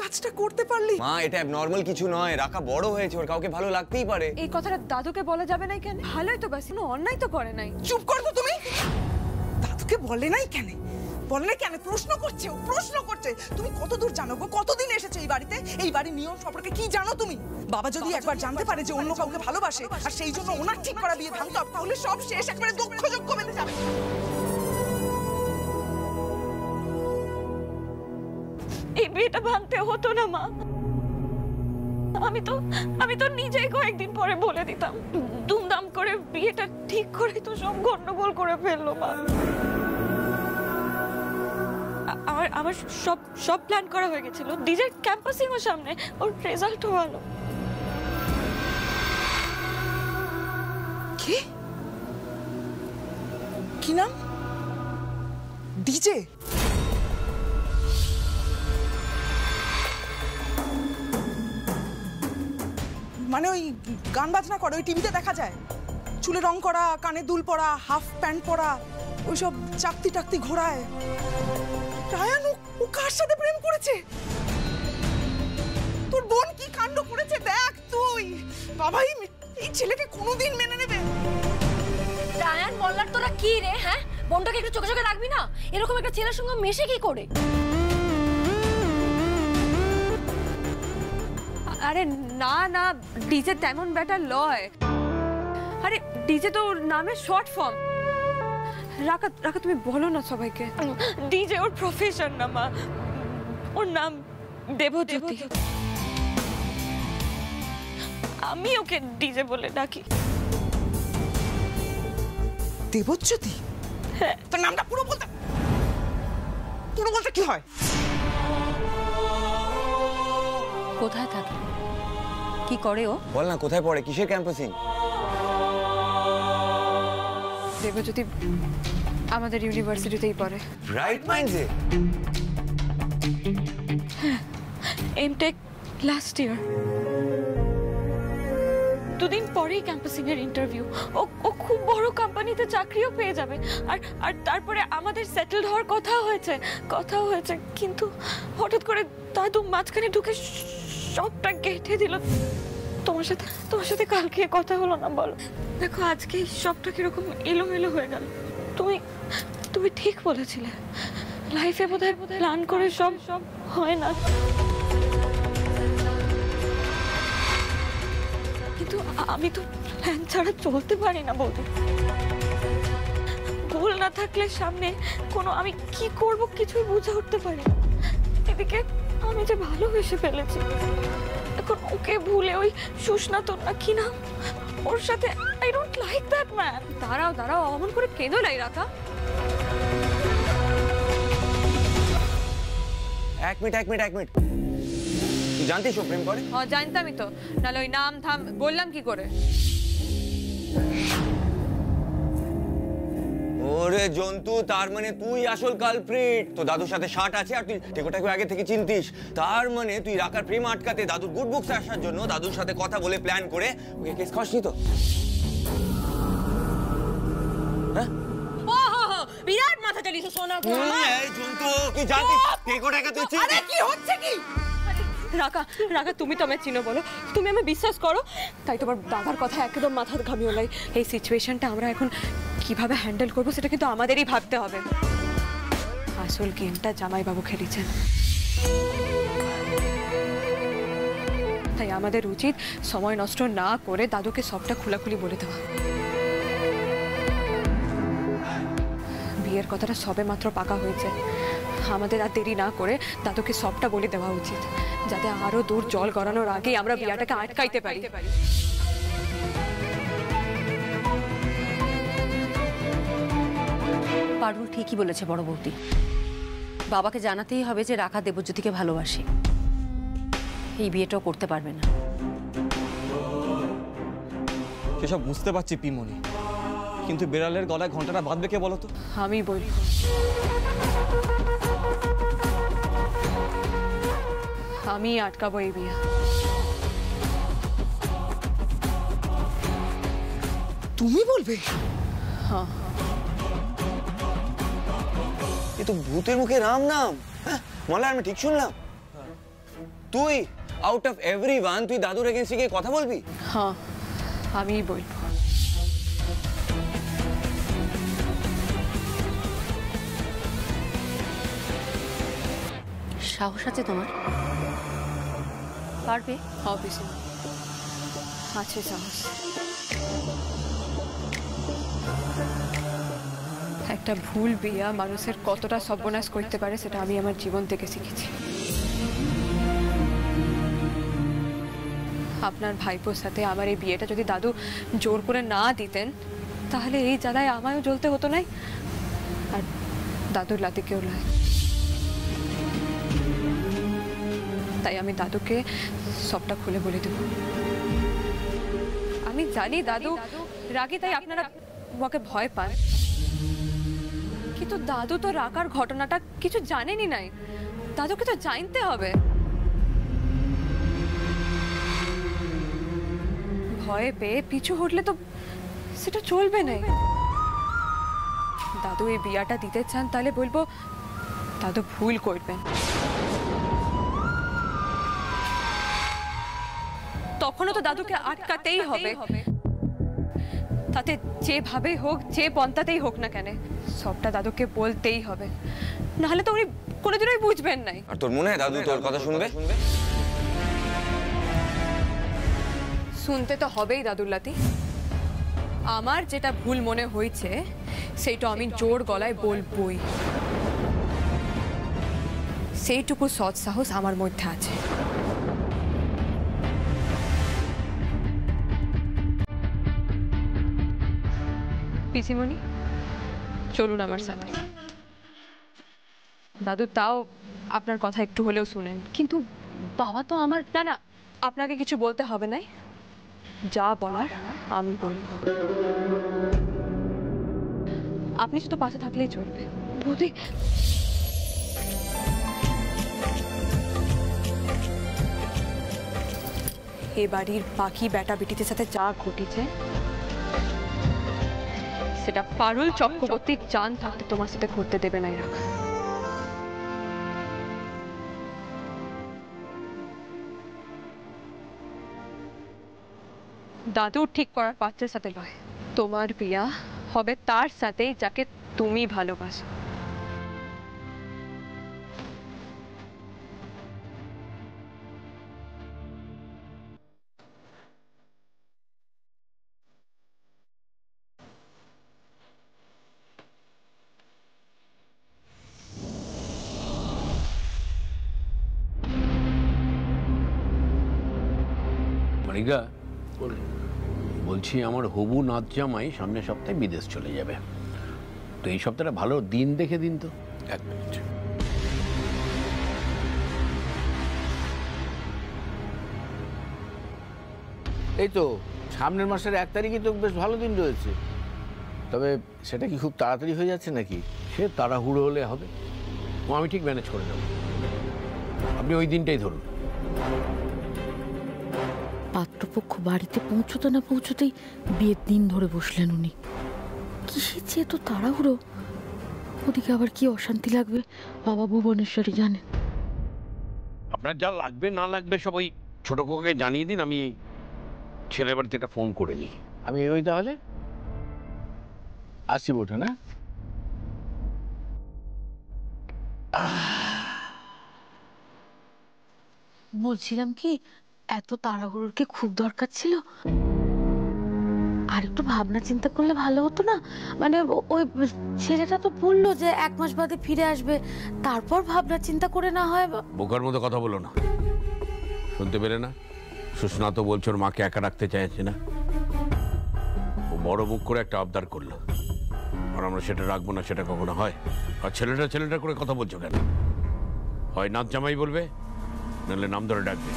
কাজটা করতে পারলি? মা এটা নরমাল কিছু নয়, রাকা বড় হয়েছে, ওর কাউকে ভালো লাগতেই পারে। এই কথাটা দাদুকে বলা যাবে না কেন? ভালোই তো, বাস কোনো অন্যায় তো করে নাই। চুপ কর তো তুমি। দাদুকে বলে নাই কেন? বলে নাই কেন? প্রশ্ন করছে, ও প্রশ্ন করছে। তুমি কতদূর জানো গো? কতদিন এসেছো এই বাড়িতে? এই বাড়ির নিয়ম সম্পর্কে কি জানো তুমি? বাবা যদি একবার জানতে পারে যে অন্য কাউকে ভালোবাসে আর সেই জন্য ওনার ঠিক করা বিয়ে ভাঙতো, তাহলে সব শেষ, একবারে দুঃখযোগ্য বেঁধে যাবে। এই বিয়েটা ভাঙতে হতো না মা। আমি তো নিজেই কয়েকদিন পরে বলে দিতাম। দুমদাম করে বিয়েটা ঠিক করে তো সব গন্ডগোল করে ফেললো মা। আমার সব প্ল্যান করা হয়ে গেছিল। ডিজের ক্যাম্পাসিং ও সামনে, ওর রেজাল্টও ভালো। কি নাম? ডিজে? মানে ওই গান বাজনা করে, ওই টিভিতে দেখা যায়, চুলে রং করা, কানে দুল পরা, হাফ প্যান্ট পরা, ওইসব চাকতি টাকতি ঘোরায়। রায়ান ও কার সাথে প্রেম করেছে? তোর বোন কি কাণ্ড করেছে দেখ তুই। বাবা এই ছেলেকে কোনোদিন মেনে নেবে? রায়ান মোল্লার তোরা কি রে? হ্যাঁ, বোনটাকে একটু চোখে চোখে রাখবি না? এরকম একটা ছেলের সঙ্গে মিশে কি করে? আরে না না, ডিজে তেমন বেটার লয়। আরে ডিজে তো ওর নামের শর্ট ফর্ম। রাকা তুমি বলো না সবাইকে। ডিজে ওর প্রফেশন না মা, ওর নাম দেবজ্যোতি। আমি ওকে ডিজে বলে ডাকি। দেবজ্যোতি? হ্যাঁ। তোর নামটা পুরো বলতে কি হয়? কোথায় থাকে, কি করে ও? বল না কোথায় পড়ে, কিসের ক্যাম্পাসিং? দেবজ্যোতি আমাদের ইউনিভার্সিটিতেই পড়ে। ব্রাইট মাইন্ডসে? MTech last year. দুদিন পরেই ক্যাম্পাসিং এর ইন্টারভিউ। ও খুব বড় কোম্পানিতে চাকরিও পেয়ে যাবে। আর তারপরে আমাদের সেটেলড হওয়ার কথা হয়েছে, কিন্তু হঠাৎ করে দাদু মাঝখানে ঢুকে সবটা কেটে দিল। তোমার সাথে কালকে কথা হলো না বলো? দেখো আজকে সবটা কিরকম এলোমেলো হয়ে গেল। তুমি ঠিক বলেছিলে, লাইফে বোধহয় প্ল্যান করে সব হয় না। কিন্তু আমি তো প্ল্যান ছাড়া চলতে পারি না বৌদি। ভুল না থাকলে সামনে কোনো আমি কি করব কিছুই বুঝে উঠতে পারি না। এদিকে আমি যে ভালোবেসে ফেলেছি, এখন ওকে ভুলে ওই সুষ্ণা তোর না কি নাম, ওর সাথে I don't like that man. দাঁড়াও অমন করে কেঁদো নাই রাকা। এক মিনিট। তুই জানতিস ও প্রেম করে? হ্যাঁ জানতামই তো, নাহলে ওই নাম থাম বললাম কি করে? ওরে জন্তু, তার মানে তুই আসল কালপ্রিট। তো দাদুর সাথে শার্ট আছে আর তুই টেকোটাকে আগে থেকে চিনতিস। তার মানে তুই রাকার প্রেম আটকাতে দাদুর গুড বুকস আসার জন্য দাদুর সাথে কথা বলে প্ল্যান করে ওকে কেস খাসনি তো? হ্যাঁ, বিরাট মাথা চালিয়েছে সোনা। এই জন্তু, তুই জানতিস টেকোটাকে তুই চিনিস? আরে কি হচ্ছে কি? রাকা তুমি তো আমায় চিনো, বলো তুমি আমায় বিশ্বাস করো, তাই তোমার দাদার কথা একদম মাথা ঘামিও নাই। এই সিচুয়েশনটা আমরা এখন কিভাবে হ্যান্ডেল করবো সেটা কিন্তু আমাদেরই ভাবতে হবে। আসল গেমটা জামাইবাবু খেলেছেন, তাই আমাদের উচিত সময় নষ্ট না করে দাদুকে সবটা খোলাখুলি বলে দেওয়া। বিয়ের কথাটা সবে মাত্র পাকা হয়েছে, আমাদের আর দেরি না করে দাদুকে সবটা বলে দেওয়া উচিত, যাতে আরো দূর জল গড়ানোর আগেই আমরা বিয়েটাকে আটকাইতে পারি। পারুল ঠিকই বলেছে বড় বৌদি, বাবাকে জানাতেই হবে যে রাকা দেবজ্যোতিকে ভালোবাসে। এই বিয়েটাও করতে পারবে না। সেসব বুঝতে পারছি পিমনি, কিন্তু বিড়ালের গলায় ঘন্টাটা বাঁধবে কে বলো তো? আমি বলি, আমি আটকাবো এই বিয়ে। তুমি বলবে? হ্যাঁ। এ তো ভূতের মুখে রাম নাম। মলা, আমি ঠিক শুনলাম? তুই আউট অফ এভরিওয়ান তুই দাদুর এগেইনস্টে গিয়ে কথা বলবি? হ্যাঁ, আমিই বলবো। সাহস আছে তোমার? পারবে? অবশ্যই আছে সাহস। একটা ভুল বিয়া মানুষের কতটা সর্বনাশ করতে পারে সেটা আমি আমার জীবন থেকে শিখেছি। আপনার ভাইপোর সাথে আমার এই বিয়েটা যদি দাদু জোর করে না দিতেন তাহলে এই জ্বালায় আমায়ও জ্বলতে হতো না, আর দাদুর লাতিকেও নয়। তাই আমি দাদুকে সবটা খুলে বলে দেব। আমি জানি দাদু রাগে, তাই আপনারা ওকে ভয় পান, কিন্তু দাদু তো রাগার ঘটনাটা কিছু জানেনই নাই। দাদুকে তো জানতে হবে। ভয়ে পেয়ে পিছু হটলে তো সেটা চলবে না। দাদু এই বিয়াটা দিতে চান তাহলে বলবো দাদু ভুল করবেন, তখনও তো দাদুকে আটকাতেই হবে। তাতে যেভাবে হোক, যে পন্থাতেই হোক না কেন, সবটা দাদুকে বলতেই হবে, নাহলে তো উনি কোনোদিনই বুঝবেন নাই। আর তোর মনে হয় দাদু তোর কথা শুনবে? শুনতে তো হবেই দাদুল্লাতি। আমার যেটা ভুল মনে হয়েছে সেইটা আমি জোর গলায় বলবই। সেইটুকু সৎ সাহস আমার মধ্যে আছে। পিসিমণি, চলুন আমার সাথে। দাদু তাও আপনার কথা একটু হলেও শুনেন। কিন্তু বাবা তো আমার... না না, আপনাকে কিছু বলতে হবে না, যা বলার আমি বলব। আপনি শুধু পাশে থাকলেই চলবে। বৌদি, এ বাড়ির বাকি বেটা বেটিদের সাথে যা ঘটেছে সেটা পারুল চক্রবর্তীর জান থাকতে তোমার সাথে ঘটতে দেবে না এরা। দাদু ঠিক করার পাত্রের সাথে নয়, তোমার বিয়া হবে তার সাথে যাকে তুমি ভালোবাসো। মানিকা, বলছি আমার হবু নাচ জামাই সামনের সপ্তাহে বিদেশ চলে যাবে, তো এই সপ্তাহটা ভালো দিন দেখে দিন তো। এক মিনিট। এই তো সামনের মাসের 1 তারিখে তো বেশ ভালো দিন রয়েছে, তবে সেটা কি খুব তাড়াতাড়ি হয়ে যাচ্ছে নাকি? সে তাড়াহুড়ো হলে হবে, ও আমি ঠিক ম্যানেজ করে দেবো, আপনি ওই দিনটাই ধরুন। পাত্রপক্ষ বাড়িতে পৌঁছতে না পৌঁছতেই বিয়ের দিন ধরে বসলেন উনি। কিসের যে এত তাড়াহুড়ো, ওদিকে আবার কি অশান্তি লাগবে বাবা ভুবনেশ্বরী জানেন। আপনার যা লাগবে না লাগবে সব ওই ছোট কাউকে জানিয়ে দিন, আমি ছেলের বাড়িতে একটা ফোন করে নিই। আমি ওই তাহলে আসি বটে না? বলছিলাম কি, এত তাড়াহুড়োর কি খুব দরকার ছিল? আর একটু ভাবনা চিন্তা করলে ভালো হতো না? মানে ওই ছেলেটা তো বললো যে 1 মাস বাদে ফিরে আসবে, তারপর ভাবনা চিন্তা করে না হয়। বোকার মতো কথা বলো না, শুনতে পেলে না? সুস্না তো বলছে ওর মাকে একা রাখতে চাইছে না, ও বড় মুখ করে একটা আবদার করলো, আর আমরা সেটা রাখবো না, সেটা কখনো হয়? আর ছেলেটা করে কথা বলছো কেন? হয় নাচ জামাই বলবে, নাহলে নাম ধরে ডাকবে।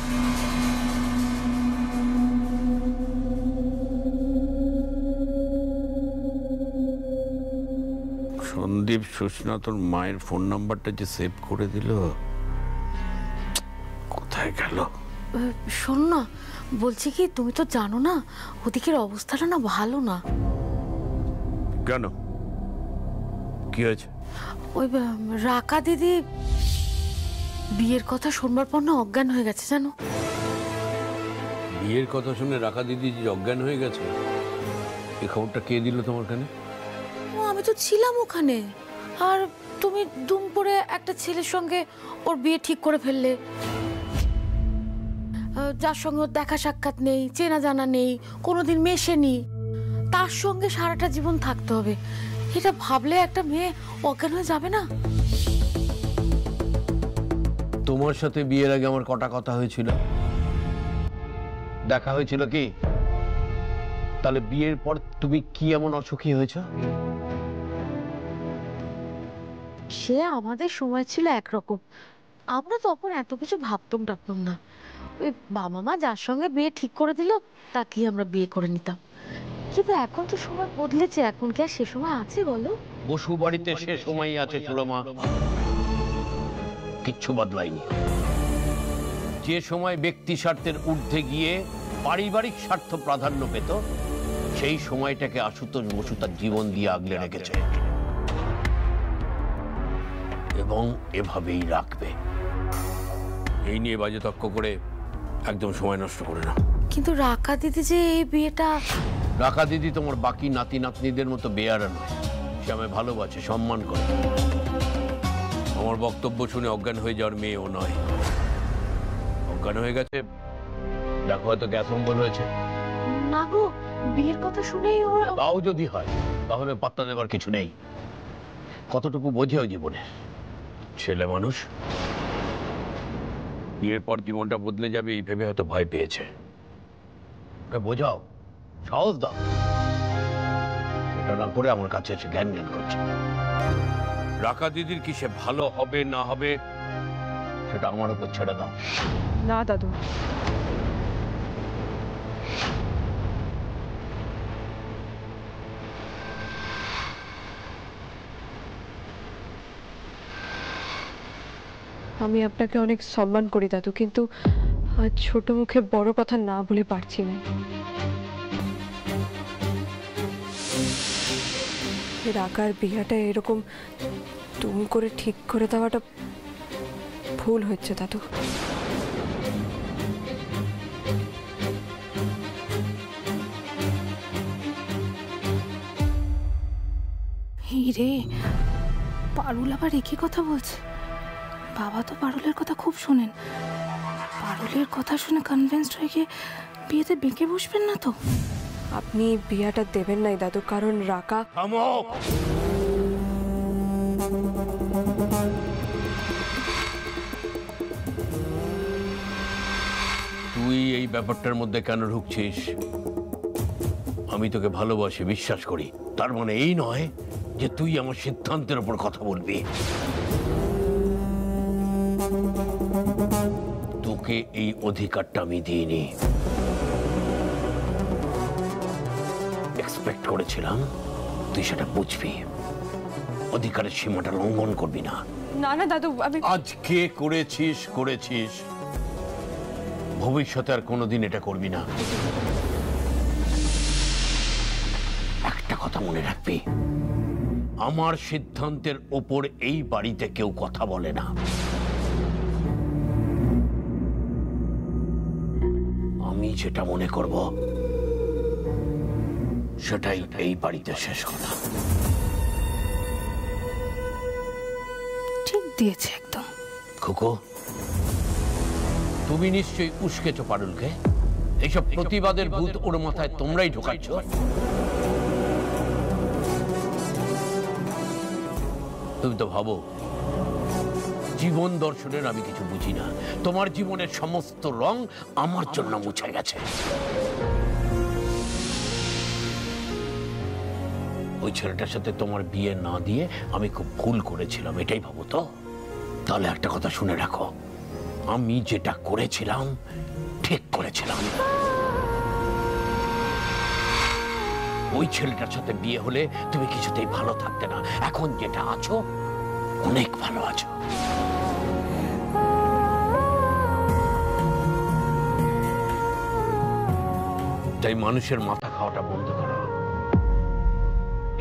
সন্দীপ সুস্না তোর মায়ের ফোন নাম্বারটা যে সেভ করে দিল, কোথায় গেল? শোন না, বলছি কি, তুমি তো জানো না ওদিকের অবস্থাটা না ভালো না। কেন, কি হয়েছে? ওই রাকা দিদি বিয়ের কথা শুনবার পর না অজ্ঞান হয়ে গেছে জানো। বিয়ের কথা শুনে রাখা দিদি যে অজ্ঞান হয়ে গেছে, এই খবরটা কে দিল তোমার কানে? ও আমি তো ছিলাম ওখানে, আর তুমি দুম করে একটা ছেলের সঙ্গে ওর বিয়ে ঠিক করে ফেললে, যার সঙ্গে ওর দেখা সাক্ষাৎ নেই, চেনা জানা নেই, কোনোদিন মেশেনি, তার সঙ্গে সারাটা জীবন থাকতে হবে। এটা ভাবলে একটা মেয়ে অজ্ঞান হয়ে যাবে না? তোমার সাথে বিয়ের আগে আমার কটা কথা হয়েছিল, দেখা হয়েছিল কি? তাহলে বিয়ের পর তুমি কি এমন অসুখী হয়েছ? সে আমাদের সময় ছিল একরকম, আমরা তখন এত কিছু ভাবতাম টাবতাম না। ওই বাবা মা যার সঙ্গে বিয়ে ঠিক করে দিল তাকেই আমরা বিয়ে করে নিতাম। কিন্তু এখন তো সময় বদলেছে, এখন কি আর সে সময় আছে বলো? বসু বাড়িতে সে সময়ই আছে সুরমা, কিচ্ছু বদলায়নি। যে সময় ব্যক্তি স্বার্থের ঊর্ধ্বে গিয়ে পারিবারিক স্বার্থ প্রাধান্য পেত, সেই সময়টাকে আশুতোষ বসু তার জীবন দিয়ে আগলে রেখেছে এবং এভাবেই রাখবে। এই নিয়ে বাজে তর্ক করে একদম সময় নষ্ট করে না। কিন্তু রাকা দিদি যে এই বিয়েটা... রাকা দিদি তোমার বাকি নাতি নাতনিদের মতো বেয়ারা নয়, সে আমায় ভালোবাসে, সম্মান করে। আমার বক্তব্য শুনে অজ্ঞান হয়ে যাওয়ার মেয়েও নয়। অজ্ঞান হয়ে গেছে, দেখো হয়তো গ্যাস অম্বল হয়েছে। না গো, বিয়ের কথা শুনেই ওর... তাও যদি হয় তাহলে পাত্তা দেবার কিছু নেই। কতটুকু বোঝে ওই জীবনে, ছেলে মানুষ। বিয়ের পর জীবনটা বদলে যাবে এই ভেবে হয়তো ভয় পেয়েছে। ওকে বোঝাও, সাহস দাও। এটা না করে আমার কাছে এসে জ্ঞান জ্ঞান করছে। রাকা দিদির কি সে ভালো হবে না হবে সেটা আমার উপর ছেড়ে দাও। না দাদু, আমি আপনাকে অনেক সম্মান করি দাদু, কিন্তু আজ ছোট মুখে বড় কথা না বলে পারছি না। রাকার বিয়েটা এরকম তুম করে ঠিক করে দেওয়াটা ভুল হচ্ছে দাদু। রে, পারুল আবার একই কথা বলছে। বাবা তো পারুলের কথা খুব শোনেন, পারুলের কথা শুনে কনভিন্সড হয়ে গিয়ে বিয়েতে বেঁকে বসবেন না তো? আপনি বিয়েটা দেবেন নাই দাদু, কারণ রাকা... থামো! তুই এই ব্যাপারটার মধ্যে কেন ঢুকছিস? আমি তোকে ভালোবাসি, বিশ্বাস করি, তার মানে এই নয় যে তুই আমার সিদ্ধান্তের উপর কথা বলবি। তোকে এই অধিকারটা আমি দিইনি। এক্সপেক্ট করেছিলাম তুই সেটা বুঝবি, অধিকারের সীমাটা লঙ্ঘন করবি না। না না দাদু, আমি... আজকে করেছিস, ভবিষ্যতে আর কোনোদিন এটা করবি না। একটা কথা মনে রাখবি, আমার সিদ্ধান্তের ওপর এই বাড়িতে কেউ কথা বলে না। আমি যেটা মনে করব সেটাই এই বাড়িতে শেষ কথা। ঠিক দিয়েছে একদম। খুকো, তুমি নিশ্চয়ই উস্কেছো পারুলকে। এইসব প্রতিবাদের ভূত ওর মাথায় তোমরাই ঢোকাচ্ছ। তুমি তো ভাবো জীবন দর্শনের আমি কিছু বুঝি না। তোমার জীবনের সমস্ত রং আমার জন্য মুছে গেছে। ওই ছেলেটার সাথে তোমার বিয়ে না দিয়ে আমি খুব ভুল করেছিলাম, এটাই ভাবো তো? তাহলে একটা কথা শুনে রাখো, আমি যেটা করেছিলাম ঠিক করেছিলাম। ওই ছেলেটার সাথে বিয়ে হলে তুমি কিছুতেই ভালো থাকতে না। এখন যেটা আছো অনেক ভালো আছো। তাই মানুষের মাথা খাওয়াটা বন্ধ করো।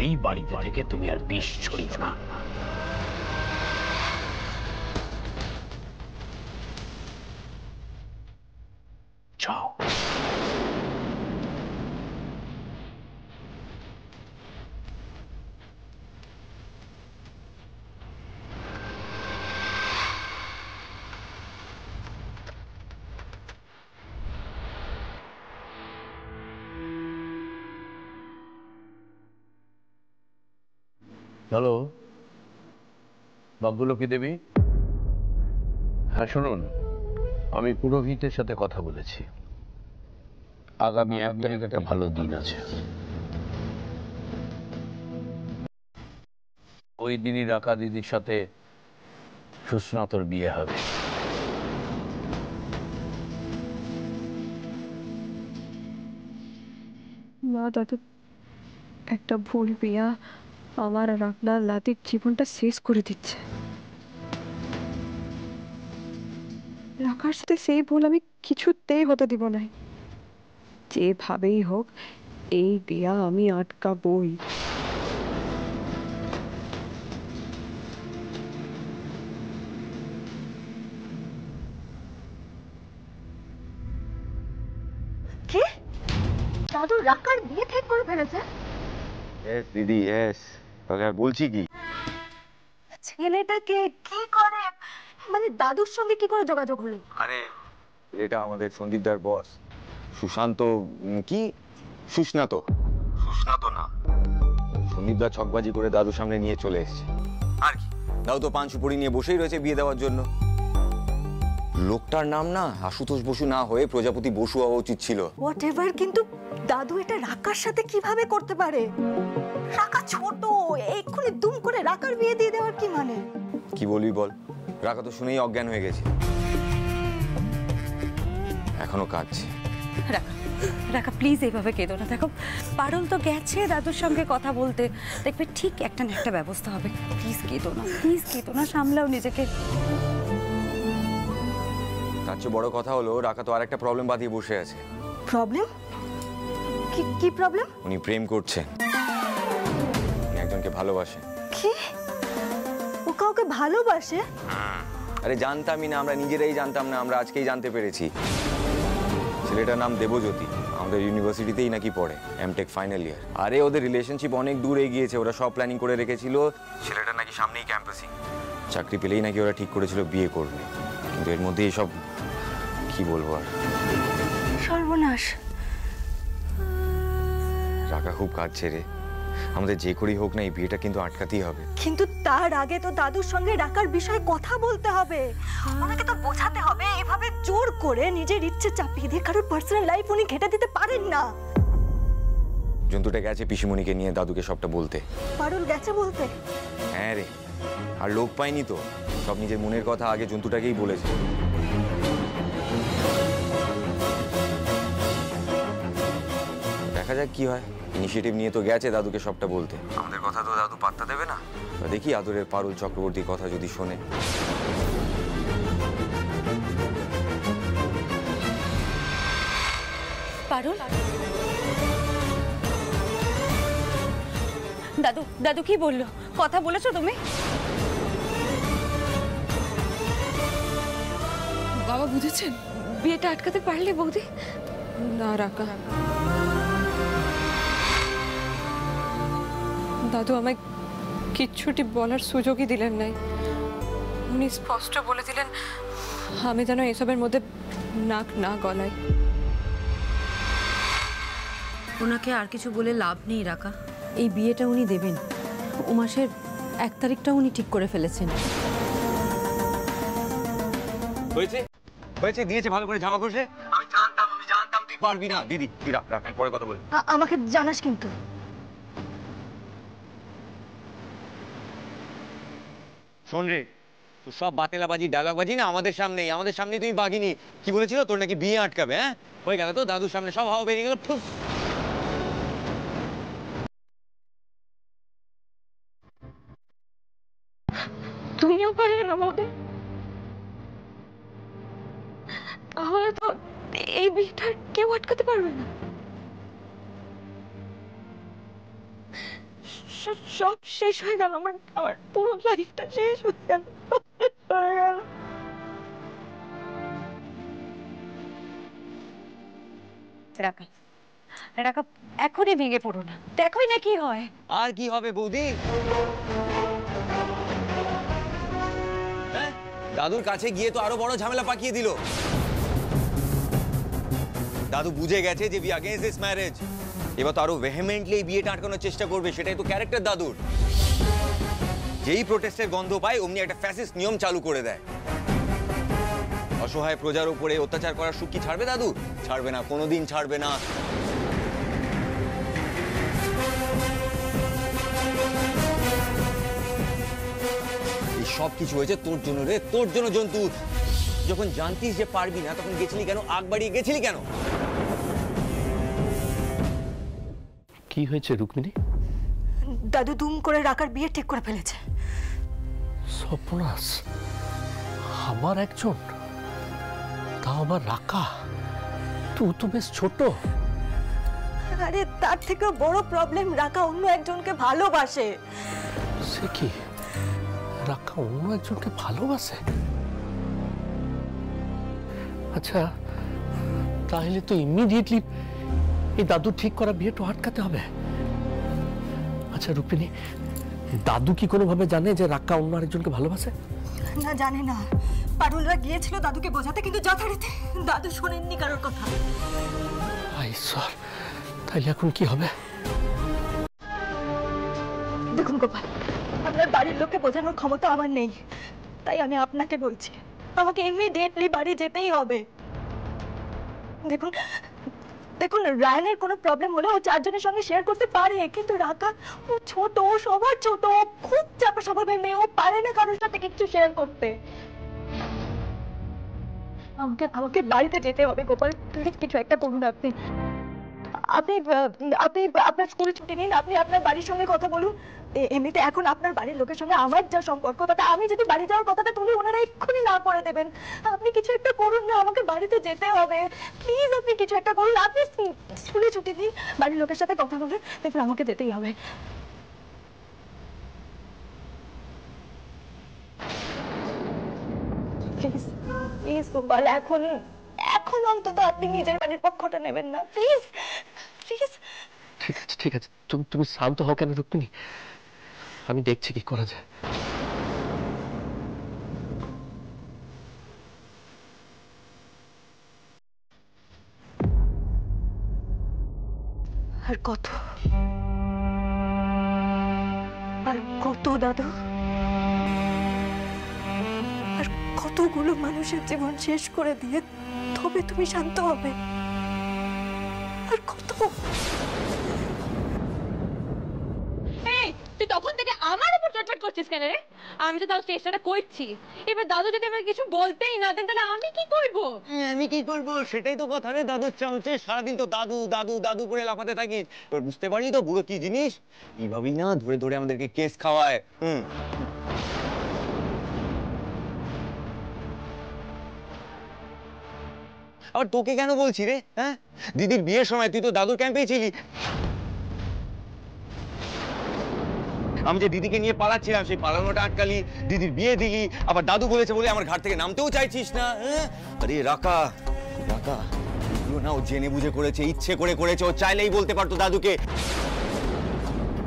এই বাড়িতে থেকে তুমি আর বিষ ছড়িও না। চাও। হ্যালো, বাবুলক্ষ্মী দেবী। হ্যাঁ শুনুন, আমি পুরোহিতের সাথে কথা বলেছি। আগামী 1 তারিখ একটা ভালো দিন আছে। ওই দিনই রাকা দিদির সাথে সুস্নাতর বিয়ে হবে। মা দাদু, একটা ভুল বিয়া আমার আর আপনার লাতির জীবনটা শেষ করে দিচ্ছে। রাখার সাথে সেই ভুল আমি কিছুতেই হতে দিব না। যেভাবেই হোক এই বিয়া আমি আটকাবই। কে দাদু রাকার বিয়ে ঠিক করে ফেলেছে? এস দিদি এস, তোকে আর বলছি কি? ছেলেটাকে কি করে, মানে দাদুর সঙ্গে কি করে যোগাযোগ হলো? আরে এটা আমাদের সন্দীপদার বস সুশান্ত, কি সুস্নাত, সুস্নাত না, সন্দীপদার ছকবাজি করে দাদুর সামনে নিয়ে চলে এসেছে। আর কি, দাদু তো পান সুপুরি নিয়ে বসেই রয়েছে বিয়ে দেওয়ার জন্য। লোকটার নাম না আশুতোষ বসু না হয়ে প্রজাপতি বসু হওয়া উচিত ছিল। হোয়াট এভার, কিন্তু দাদু এটা রাকার সাথে কিভাবে করতে পারে? রাকা ছোট, এক্ষুনি দুম করে রাকার বিয়ে দিয়ে দেওয়ার কি মানে? কি বলবি বল, রাকা তো শুনেই অজ্ঞান হয়ে গেছে, এখনো কাঁদছে। রাখা রাখা প্লিজ এইভাবে কেঁদো না। দেখো পারুল তো গেছে দাদুর সঙ্গে কথা বলতে, দেখবে ঠিক একটা না একটা ব্যবস্থা হবে। প্লিজ কেঁদো না, প্লিজ কেঁদো না, সামলাও নিজেকে। তার চেয়ে বড় কথা হলো রাকা তো আরেকটা প্রবলেম বাঁধিয়ে বসে আছে। প্রবলেম? কি কি প্রবলেম? উনি প্রেম করছেন, উনি একজনকে ভালোবাসেন। কি? ও কাউকে ভালোবাসে? আরে জানতামই না, আমরা নিজেরাই জানতাম না, আমরা আজকেই জানতে পেরেছি। ছেলেটার নাম দেবজ্যোতি, আমাদের ইউনিভার্সিটিতেই নাকি পড়ে, এমটেক ফাইনাল ইয়ার। আরে ওদের রিলেশনশিপ অনেক দূর এগিয়েছে, ওরা সব প্ল্যানিং করে রেখেছিল। ছেলেটা নাকি সামনেই ক্যাম্পাসিং, চাকরি পেলেই নাকি ওরা ঠিক করেছিল বিয়ে করবে। কিন্তু এর মধ্যে সব কি বলবো আর। সর্বনাশ। রাকা খুব কাঁদছে রে, আমাদের যে করেই হোক না এই বিয়েটা কিন্তু আটকাতেই হবে। কিন্তু তার আগে তো দাদুর সঙ্গে রাকার বিষয়ে কথা বলতে হবে। ওনাকে তো বোঝাতে হবে এভাবে জোর করে নিজের ইচ্ছে চাপিয়ে দিয়ে কারোর পার্সোনাল লাইফ উনি ঘেঁটে দিতে পারেন না। জন্তুটা গেছে পিসিমণিকে নিয়ে দাদুকে সবটা বলতে। পারুল গেছে বলতে? হ্যাঁ রে, আর লোক পাইনি তো, সব নিজের মনের কথা আগে জন্তুটাকেই বলেছে। দেখা যাক কি হয়। ইনিশিয়েটিভ নিয়ে তো গেছে দাদুকে সবটা বলতে, আমাদের কথা তো দাদু পাত্তা দেবে না। দেখি আদরের পারুল চক্রবর্তীর কথা যদি শোনে। পারুল, দাদু দাদু কি বললো? কথা বলেছো তুমি? বাবা বুঝেছেন? বিয়েটা আটকাতে পারলে বৌদি? না রাকা, দাদু আমায় কিচ্ছুটি বলার সুযোগই দিলেন নাই। উনি স্পষ্ট বলে দিলেন আমি যেন এসবের মধ্যে নাক না গলাই। ওনাকে আর কিছু বলে লাভ নেই রাকা, এই বিয়েটা উনি দেবেন। ও মাসের 1 তারিখটা উনি ঠিক করে ফেলেছেন। হয়েছে হয়েছে, দিয়েছে ভালো করে জামা ঘষে। আমি জানতাম তুই পারবি না। দিদি তুই রাখ, পরে কথা বলি। আমাকে জানাস কিন্তু। শোন রে, তোর সব বাতেলাবাজি ডায়লগবাজি না আমাদের সামনেই তুই বাঘিনি। কি বলেছিল তোর নাকি বিয়ে আটকাবে? হ্যাঁ হয়ে গেল তো, দাদুর সামনে সব হাওয়া বেরিয়ে গেল। তুমিও পারলে না বৌদি? তাহলে তো এই বিয়েটা কেউ আটকাতে পারবে না। সব শেষ হয়ে গেল, আমার পুরো লাইফটা শেষ হয়ে গেল। রাখা রাখা এখনই ভেঙে পড়ো না, দেখোই না কি হয়। আর কি হবে বৌদি? দাদুর কাছে গিয়ে তো আরো বড় ঝামেলা পাকিয়ে দিল। দাদু বুঝে গেছে যে উই अगेंस्ट দিস ম্যারেজ। এবার তো আরো ভেহেমেন্টলি এই বিয়েটা আটকানোর চেষ্টা করবে, সেটাই তো ক্যারেক্টার দাদুর। যেই প্রোটেস্টের গন্ধ পায় অমনি একটা ফ্যাসিস্ট নিয়ম চালু করে দেয়। অসহায় প্রজার উপরে অত্যাচার করার সুখ কি ছাড়বে দাদু? ছাড়বে না, কোনোদিন ছাড়বে না। এই সব কিছু হয়েছে তোর জন্য রে, তোর জন্য জন্তু। যখন জানতিস যে পারবি না তখন গেছিলি কেন? আগ বাড়িয়ে গেছিলি কেন? কি হয়েছে রুক্মিণী? দাদু দুম করে রাকার বিয়ে ঠিক করে ফেলেছে। সর্বনাশ! আমার একজন, তাও আবার রাকা। তুই তো বেশ ছোট। আরে তার থেকেও বড় প্রবলেম, রাকা অন্য একজনকে ভালোবাসে। সে কি? রাকা অন্য একজনকে ভালোবাসে? আচ্ছা, তাহলে তো ইমিডিয়েটলি এই দাদু ঠিক করা বিয়েটা আটকাতে হবে। আচ্ছা রুক্মিণী, দাদু কি কোনোভাবে জানে যে রাকা অন্য আরেকজনকে ভালোবাসে? না, জানে না। পারুলরা গিয়েছিল দাদুকে বোঝাতে, কিন্তু যথারীতি দাদু শোনেননি কারোর কথা। ঈশ্বর, তাইলে এখন কি হবে? দেখুন গোপাল, আপনার বাড়ির লোককে বোঝানোর ক্ষমতা আমার নেই, তাই আমি আপনাকে বলছি, আমাকে ইমিডিয়েটলি বাড়ি যেতেই হবে। দেখুন দেখুন রায়ানের কোনো প্রবলেম হলে ও চারজনের সঙ্গে শেয়ার করতে পারে, কিন্তু রাকা ও ছোট, ও সবার ছোট, খুব চাপা স্বভাবের মেয়ে, ও পারে না কারোর সাথে কিছু শেয়ার করতে। আমাকে বাড়িতে যেতে হবে গোপাল, প্লিজ কিছু একটা করুন। আপনি আপনি আপনি আপনার স্কুলে ছুটি নিন, আপনি আপনার বাড়ির সঙ্গে কথা বলুন। এমনিতে এখন আপনার বাড়ির লোকের সঙ্গে আমার যা সম্পর্ক, তাতে আমি যদি বাড়ি যাওয়ার কথাটা তুলি ওনারা এক্ষুনি না করে দেবেন। আপনি কিছু একটা করুন না, আমাকে বাড়িতে যেতে হবে, প্লিজ আপনি কিছু একটা করুন। আপনি স্কুলে ছুটি দিন, বাড়ির লোকের সাথে কথা বলুন, দেখুন আমাকে যেতেই হবে। প্লিজ প্লিজ গোপাল, এখন অন্তত আপনি নিজের বাড়ির পক্ষটা নেবেন না, প্লিজ প্লিজ। ঠিক আছে ঠিক আছে, তুমি শান্ত হও কেন রুক্মিণী? আমি দেখছি কি করা যায়। আর কত দাদু? আর কতগুলো মানুষের জীবন শেষ করে দিয়ে তবে তুমি শান্ত হবে? আর কত? তুই তখন থেকে আমার উপর চটপট করছিস কেন রে? আমি তো তাও চেষ্টাটা করছি। এবার দাদু যদি আমাকে কিছু বলতেই না দেন, তাহলে আমি কি করব? আমি কি করবো সেটাই তো কথা রে। দাদুর চামচে সারাদিন তো দাদু দাদু দাদু করে লাফাতে থাকিস। তোর বুঝতে পারি তো বুড়ো কি জিনিস? এইভাবেই না ধরে ধরে আমাদেরকে কেস খাওয়ায়। আবার তোকে কেন বলছি রে? হ্যাঁ, দিদির বিয়ের সময় তুই তো দাদুর ক্যাম্পেই ছিলি। আমি যে দিদিকে নিয়ে পালাচ্ছিলাম, সেই পালানোটা আটকালি, দিদির বিয়ে দিলি, আবার দাদু বলেছে বলে আমার ঘাট থেকে নামতেও চাইছিস না। আরে রাকা রাকা, না ও জেনে বুঝে করেছে, ইচ্ছে করে করেছে। ও চাইলেই বলতে পারতো দাদুকে,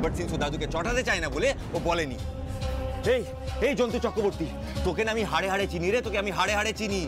বাট সিন্স ও দাদুকে চটাতে চায় না বলে ও বলেনি। এই জন্তু চক্রবর্তী, তোকে না আমি হাড়ে হাড়ে চিনি রে, তোকে আমি হাড়ে হাড়ে চিনি।